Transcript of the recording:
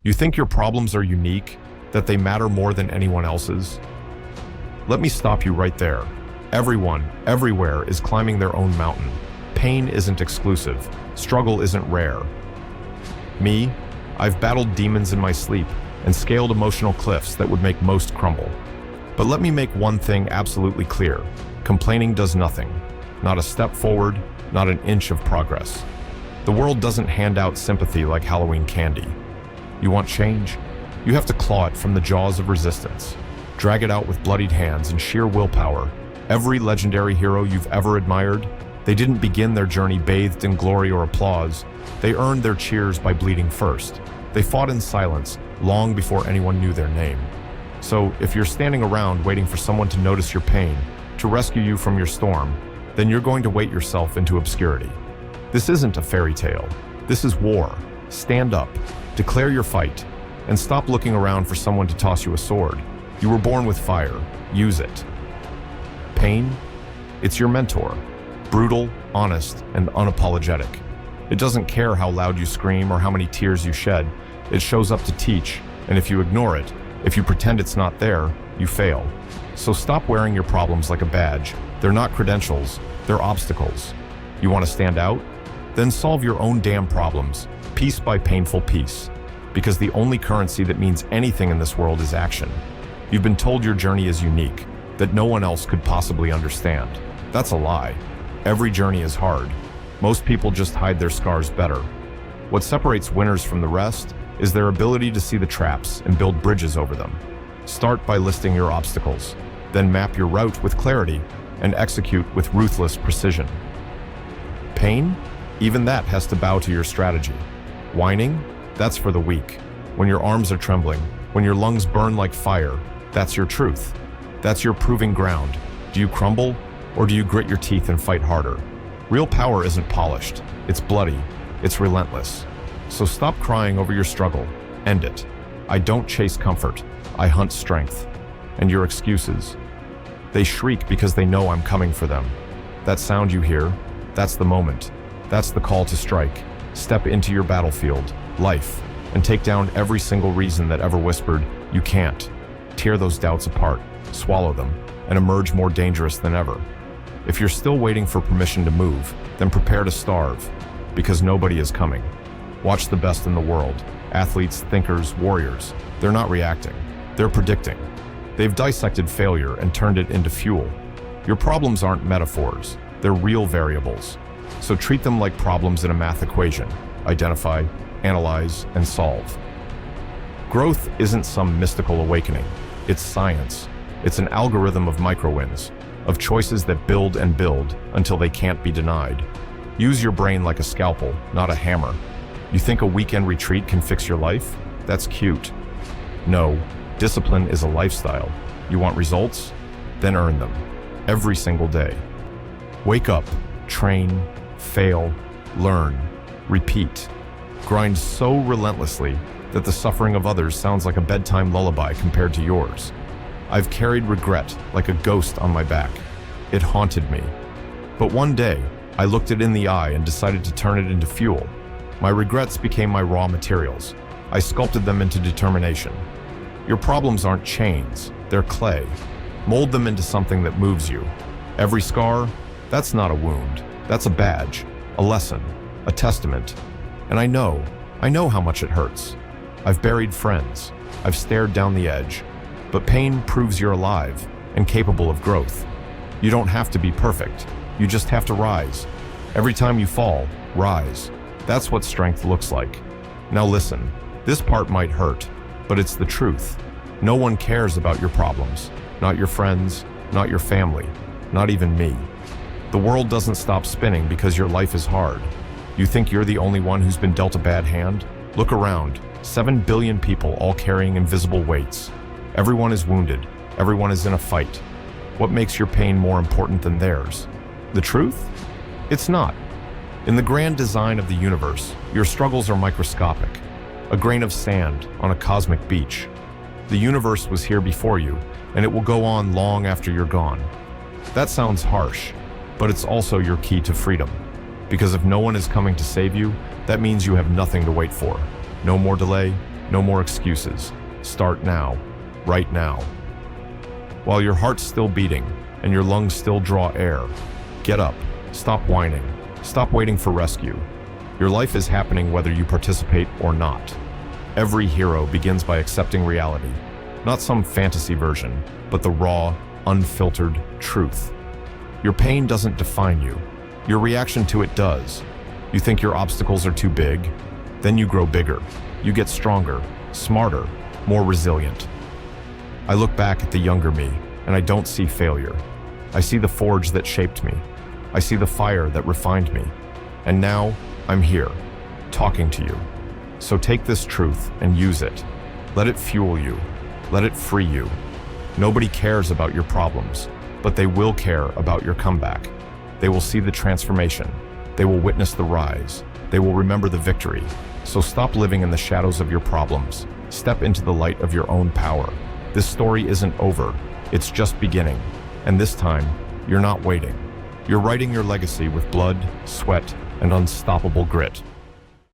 You think your problems are unique, that they matter more than anyone else's? Let me stop you right there. Everyone, everywhere is climbing their own mountain. Pain isn't exclusive. Struggle isn't rare. Me, I've battled demons in my sleep and scaled emotional cliffs that would make most crumble. But let me make one thing absolutely clear. Complaining does nothing. Not a step forward, not an inch of progress. The world doesn't hand out sympathy like Halloween candy. You want change? You have to claw it from the jaws of resistance. Drag it out with bloodied hands and sheer willpower. Every legendary hero you've ever admired, they didn't begin their journey bathed in glory or applause. They earned their cheers by bleeding first. They fought in silence, long before anyone knew their name. So, if you're standing around waiting for someone to notice your pain, to rescue you from your storm, then you're going to wait yourself into obscurity. This isn't a fairy tale. This is war. Stand up, declare your fight, and stop looking around for someone to toss you a sword. You were born with fire. Use it. Pain? It's your mentor. Brutal, honest, and unapologetic. It doesn't care how loud you scream or how many tears you shed. It shows up to teach, and if you ignore it, if you pretend it's not there, you fail. So stop wearing your problems like a badge. They're not credentials, they're obstacles. You want to stand out? Then solve your own damn problems, piece by painful piece. Because the only currency that means anything in this world is action. You've been told your journey is unique, that no one else could possibly understand. That's a lie. Every journey is hard. Most people just hide their scars better. What separates winners from the rest is their ability to see the traps and build bridges over them. Start by listing your obstacles, then map your route with clarity and execute with ruthless precision. Pain? Even that has to bow to your strategy. Whining? That's for the weak. When your arms are trembling, when your lungs burn like fire, that's your truth. That's your proving ground. Do you crumble, or do you grit your teeth and fight harder? Real power isn't polished. It's bloody. It's relentless. So stop crying over your struggle. End it. I don't chase comfort. I hunt strength. And your excuses? They shriek because they know I'm coming for them. That sound you hear, that's the moment. That's the call to strike. Step into your battlefield, life, and take down every single reason that ever whispered, you can't. Tear those doubts apart, swallow them, and emerge more dangerous than ever. If you're still waiting for permission to move, then prepare to starve, because nobody is coming. Watch the best in the world. Athletes, thinkers, warriors. They're not reacting. They're predicting. They've dissected failure and turned it into fuel. Your problems aren't metaphors. They're real variables. So treat them like problems in a math equation. Identify, analyze, and solve. Growth isn't some mystical awakening. It's science. It's an algorithm of micro-wins, of choices that build and build until they can't be denied. Use your brain like a scalpel, not a hammer. You think a weekend retreat can fix your life? That's cute. No, discipline is a lifestyle. You want results? Then earn them. Every single day. Wake up, train, fail, learn, repeat. Grind so relentlessly that the suffering of others sounds like a bedtime lullaby compared to yours. I've carried regret like a ghost on my back. It haunted me. But one day, I looked it in the eye and decided to turn it into fuel. My regrets became my raw materials. I sculpted them into determination. Your problems aren't chains, they're clay. Mold them into something that moves you. Every scar, that's not a wound. That's a badge, a lesson, a testament. And I know how much it hurts. I've buried friends. I've stared down the edge. But pain proves you're alive and capable of growth. You don't have to be perfect. You just have to rise. Every time you fall, rise. That's what strength looks like. Now listen, this part might hurt, but it's the truth. No one cares about your problems. Not your friends, not your family, not even me. The world doesn't stop spinning because your life is hard. You think you're the only one who's been dealt a bad hand? Look around. 7 billion people all carrying invisible weights. Everyone is wounded. Everyone is in a fight. What makes your pain more important than theirs? The truth? It's not. In the grand design of the universe, your struggles are microscopic. A grain of sand on a cosmic beach. The universe was here before you, and it will go on long after you're gone. That sounds harsh, but it's also your key to freedom. Because if no one is coming to save you, that means you have nothing to wait for. No more delay, No more excuses. Start now, right now. While your heart's still beating and your lungs still draw air, get up, stop whining, stop waiting for rescue. Your life is happening whether you participate or not. Every hero begins by accepting reality, not some fantasy version, but the raw, unfiltered truth. Your pain doesn't define you. Your reaction to it does. You think your obstacles are too big? Then you grow bigger. You get stronger, smarter, more resilient. I look back at the younger me, and I don't see failure. I see the forge that shaped me. I see the fire that refined me. And now, I'm here, talking to you. So take this truth and use it. Let it fuel you. Let it free you. Nobody cares about your problems, but they will care about your comeback. They will see the transformation. They will witness the rise. They will remember the victory. So stop living in the shadows of your problems. Step into the light of your own power. This story isn't over. It's just beginning. And this time, you're not waiting. You're writing your legacy with blood, sweat, and unstoppable grit.